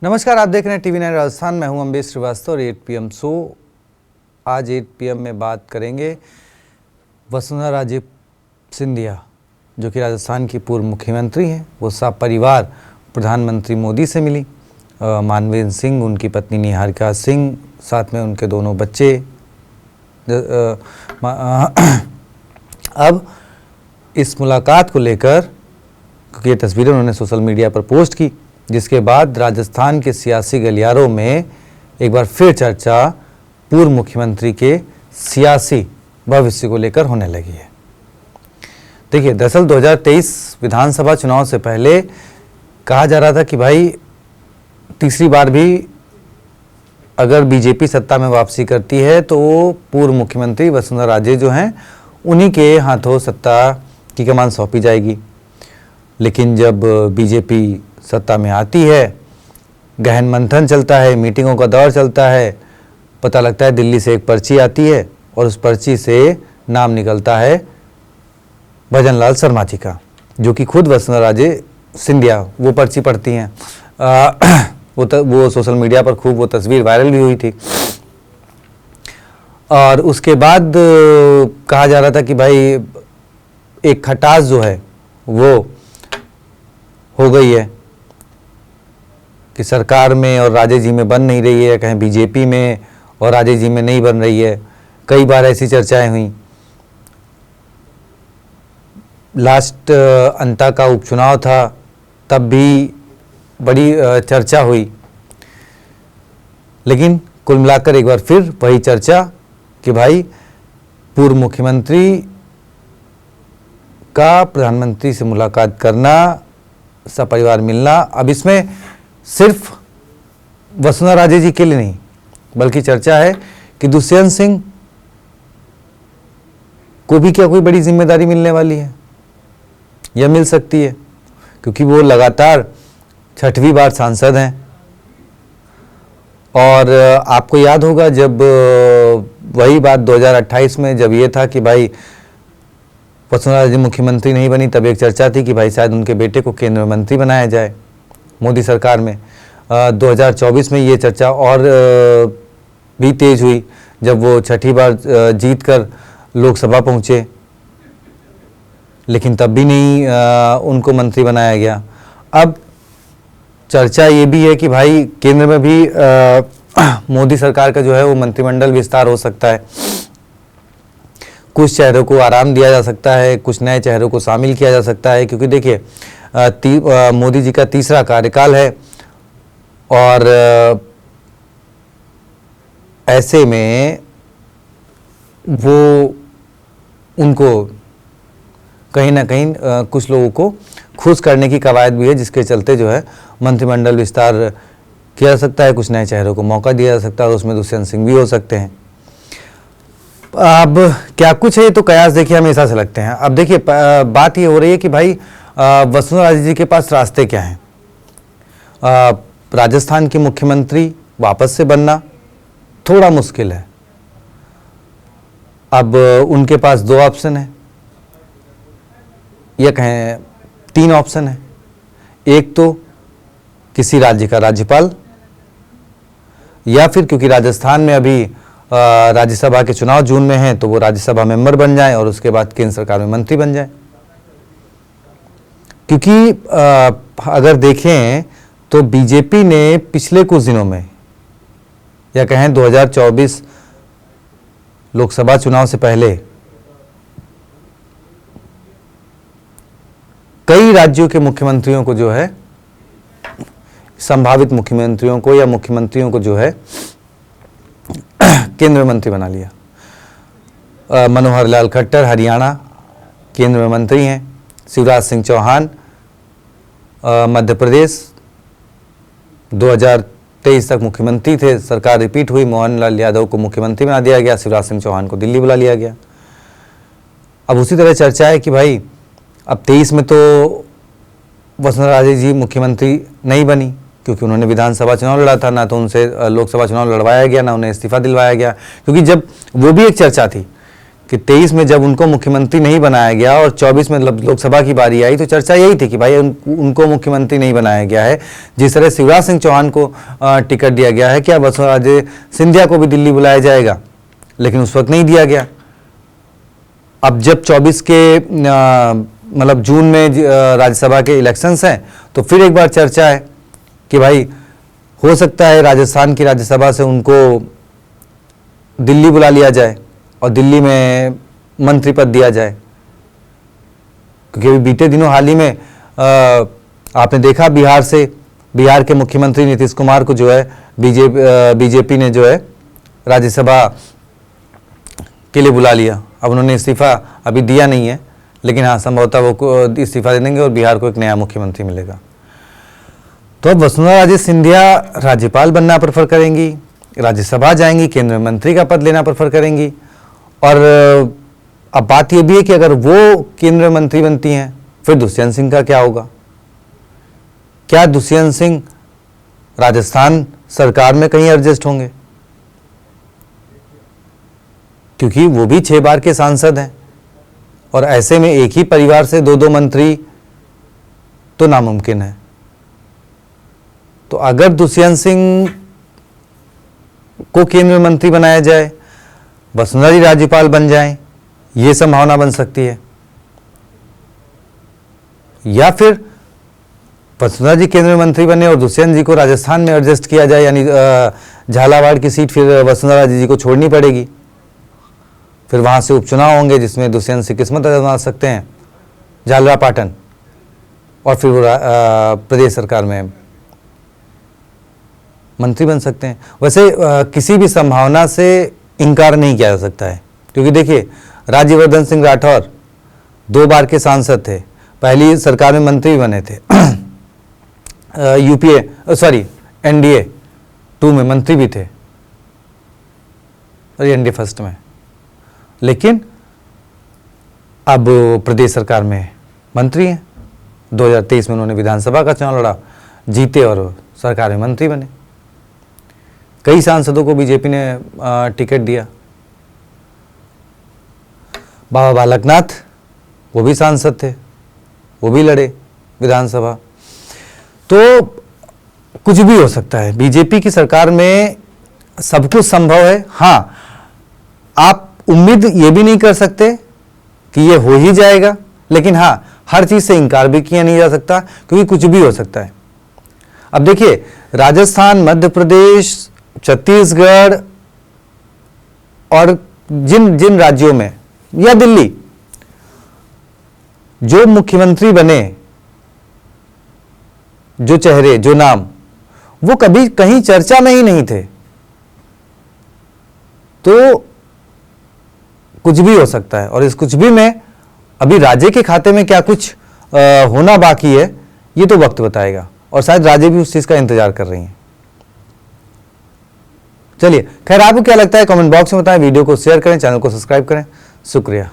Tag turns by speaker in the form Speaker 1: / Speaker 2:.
Speaker 1: नमस्कार, आप देख रहे हैं टीवी 9 राजस्थान। मैं हूं अम्बेश श्रीवास्तव और 8 PM शो। आज 8 PM में बात करेंगे वसुंधरा राजे सिंधिया, जो कि राजस्थान की पूर्व मुख्यमंत्री हैं। वो सपरिवार प्रधानमंत्री मोदी से मिली। मानवेंद्र सिंह, उनकी पत्नी निहारिका सिंह, साथ में उनके दोनों बच्चे। अब इस मुलाकात को लेकर, क्योंकि ये तस्वीरें उन्होंने सोशल मीडिया पर पोस्ट की, जिसके बाद राजस्थान के सियासी गलियारों में एक बार फिर चर्चा पूर्व मुख्यमंत्री के सियासी भविष्य को लेकर होने लगी है। देखिए, दरअसल 2023 विधानसभा चुनाव से पहले कहा जा रहा था कि भाई तीसरी बार भी अगर बीजेपी सत्ता में वापसी करती है तो पूर्व मुख्यमंत्री वसुंधरा राजे जो हैं उन्हीं के हाथों सत्ता की कमान सौंपी जाएगी। लेकिन जब बीजेपी सत्ता में आती है, गहन मंथन चलता है, मीटिंगों का दौर चलता है, पता लगता है दिल्ली से एक पर्ची आती है और उस पर्ची से नाम निकलता है भजनलाल शर्मा जी का, जो कि खुद वसुंधरा राजे सिंधिया वो पर्ची पढ़ती हैं। वो सोशल मीडिया पर खूब वो तस्वीर वायरल भी हुई थी। और उसके बाद कहा जा रहा था कि भाई एक खटास जो है वो हो गई है कि सरकार में और राजे जी में बन नहीं रही है, कहीं बीजेपी में और राजे जी में नहीं बन रही है। कई बार ऐसी चर्चाएं हुई। लास्ट अंता का उपचुनाव था, तब भी बड़ी चर्चा हुई। लेकिन कुल मिलाकर एक बार फिर वही चर्चा कि भाई पूर्व मुख्यमंत्री का प्रधानमंत्री से मुलाकात करना, सपरिवार मिलना। अब इसमें सिर्फ वसुंधरा राजे जी के लिए नहीं, बल्कि चर्चा है कि दुष्यंत सिंह को भी क्या कोई बड़ी जिम्मेदारी मिलने वाली है या मिल सकती है, क्योंकि वो लगातार 6वीं बार सांसद हैं। और आपको याद होगा जब वही बात 2028 में जब ये था कि भाई वसुंधरा राजे मुख्यमंत्री नहीं बनी, तब एक चर्चा थी कि भाई शायद उनके बेटे को केंद्र में मंत्री बनाया जाए मोदी सरकार में। 2024 में ये चर्चा और भी तेज हुई जब वो 6ठी बार जीत कर लोकसभा पहुँचे, लेकिन तब भी नहीं उनको मंत्री बनाया गया। अब चर्चा ये भी है कि भाई केंद्र में भी मोदी सरकार का जो है वो मंत्रिमंडल विस्तार हो सकता है। कुछ चेहरों को आराम दिया जा सकता है, कुछ नए चेहरों को शामिल किया जा सकता है, क्योंकि देखिए मोदी जी का तीसरा कार्यकाल है और ऐसे में वो उनको कहीं ना कहीं कुछ लोगों को खुश करने की कवायद भी है, जिसके चलते जो है मंत्रिमंडल विस्तार किया जा सकता है, कुछ नए चेहरों को मौका दिया जा सकता है और उसमें दुष्यंत सिंह भी हो सकते हैं। अब क्या कुछ है, तो कयास देखिए हमेशा से लगते हैं। अब देखिए बात ये हो रही है कि भाई वसुंधरा राजे जी के पास रास्ते क्या हैं। राजस्थान के मुख्यमंत्री वापस से बनना थोड़ा मुश्किल है। अब उनके पास 2 ऑप्शन है, या कहें 3 ऑप्शन है। एक तो किसी राज्य का राज्यपाल, या फिर क्योंकि राजस्थान में अभी राज्यसभा के चुनाव जून में हैं, तो वो राज्यसभा मेंबर बन जाएं और उसके बाद केंद्र सरकार में मंत्री बन जाएं। क्योंकि अगर देखें तो बीजेपी ने पिछले कुछ दिनों में, या कहें 2024 लोकसभा चुनाव से पहले, कई राज्यों के मुख्यमंत्रियों को जो है, संभावित मुख्यमंत्रियों को या मुख्यमंत्रियों को जो है केंद्र में मंत्री बना लिया। मनोहर लाल खट्टर हरियाणा केंद्र में मंत्री हैं। शिवराज सिंह चौहान मध्य प्रदेश 2023 तक मुख्यमंत्री थे, सरकार रिपीट हुई, मोहनलाल यादव को मुख्यमंत्री बना दिया गया, शिवराज सिंह चौहान को दिल्ली बुला लिया गया। अब उसी तरह चर्चा है कि भाई अब 23 में तो वसुंधरा राजे जी मुख्यमंत्री नहीं बनी, क्योंकि उन्होंने विधानसभा चुनाव लड़ा था, ना तो उनसे लोकसभा चुनाव लड़वाया गया, ना उन्हें इस्तीफा दिलवाया गया। क्योंकि जब वो भी एक चर्चा थी कि 23 में जब उनको मुख्यमंत्री नहीं बनाया गया और 24 में लोकसभा की बारी आई तो चर्चा यही थी कि भाई उनको मुख्यमंत्री नहीं बनाया गया है। जिस तरह शिवराज सिंह चौहान को टिकट दिया गया है, क्या वसुंधरा सिंधिया को भी दिल्ली बुलाया जाएगा, लेकिन उस वक्त नहीं दिया गया। अब जब 24 के मतलब जून में राज्यसभा के इलेक्शंस हैं तो फिर एक बार चर्चा है कि भाई हो सकता है राजस्थान की राज्यसभा से उनको दिल्ली बुला लिया जाए और दिल्ली में मंत्री पद दिया जाए, क्योंकि बीते दिनों हाल ही में आपने देखा बिहार के मुख्यमंत्री नीतीश कुमार को जो है बीजेपी ने जो है राज्यसभा के लिए बुला लिया। अब उन्होंने इस्तीफा अभी दिया नहीं है, लेकिन हाँ संभवतः वो इस्तीफा दे देंगे और बिहार को एक नया मुख्यमंत्री मिलेगा। तो अब वसुंधरा राजे सिंधिया राज्यपाल बनना प्रेफर करेंगी, राज्यसभा जाएंगी, केंद्रीय मंत्री का पद लेना प्रेफर करेंगी। और अब बात यह भी है कि अगर वो केंद्रीय मंत्री बनती हैं फिर दुष्यंत सिंह का क्या होगा? क्या दुष्यंत सिंह राजस्थान सरकार में कहीं एडजस्ट होंगे? क्योंकि वो भी 6 बार के सांसद हैं और ऐसे में एक ही परिवार से 2-2 मंत्री तो नामुमकिन है। तो अगर दुष्यंत सिंह को केंद्रीय मंत्री बनाया जाए, वसुंधरा जी राज्यपाल बन जाएं, ये संभावना बन सकती है। या फिर वसुंधरा जी केंद्रीय मंत्री बने और दुष्यंत जी को राजस्थान में एडजस्ट किया जाए, यानी झालावाड़ की सीट फिर वसुंधरा जी को छोड़नी पड़ेगी, फिर वहां से उपचुनाव होंगे जिसमें दुष्यंत सिंह किस्मत आजमा सकते हैं झालरापाटन, और फिर वो प्रदेश सरकार में मंत्री बन सकते हैं। वैसे किसी भी संभावना से इनकार नहीं किया जा सकता है, क्योंकि देखिए राज्यवर्धन सिंह राठौर 2 बार के सांसद थे, पहली सरकार में मंत्री बने थे, NDA 2 में मंत्री भी थे और NDA फर्स्ट में, लेकिन अब प्रदेश सरकार में मंत्री हैं। 2023 में उन्होंने विधानसभा का चुनाव लड़ा, जीते और सरकार में मंत्री बने। कई सांसदों को बीजेपी ने टिकट दिया। बाबा बालकनाथ वो भी सांसद थे, वो भी लड़े विधानसभा। तो कुछ भी हो सकता है, बीजेपी की सरकार में सब कुछ संभव है। हाँ, आप उम्मीद ये भी नहीं कर सकते कि ये हो ही जाएगा, लेकिन हाँ हर चीज से इनकार भी किया नहीं जा सकता, क्योंकि कुछ भी हो सकता है। अब देखिए राजस्थान, मध्य प्रदेश, छत्तीसगढ़ और जिन राज्यों में या दिल्ली जो मुख्यमंत्री बने, जो चेहरे, जो नाम, वो कभी कहीं चर्चा में ही नहीं थे। तो कुछ भी हो सकता है, और इस कुछ भी में अभी राजे के खाते में क्या कुछ होना बाकी है ये तो वक्त बताएगा, और शायद राजे भी उस चीज का इंतजार कर रही हैं। चलिए, खैर आपको क्या लगता है कमेंट बॉक्स में बताएं, वीडियो को शेयर करें, चैनल को सब्सक्राइब करें। शुक्रिया।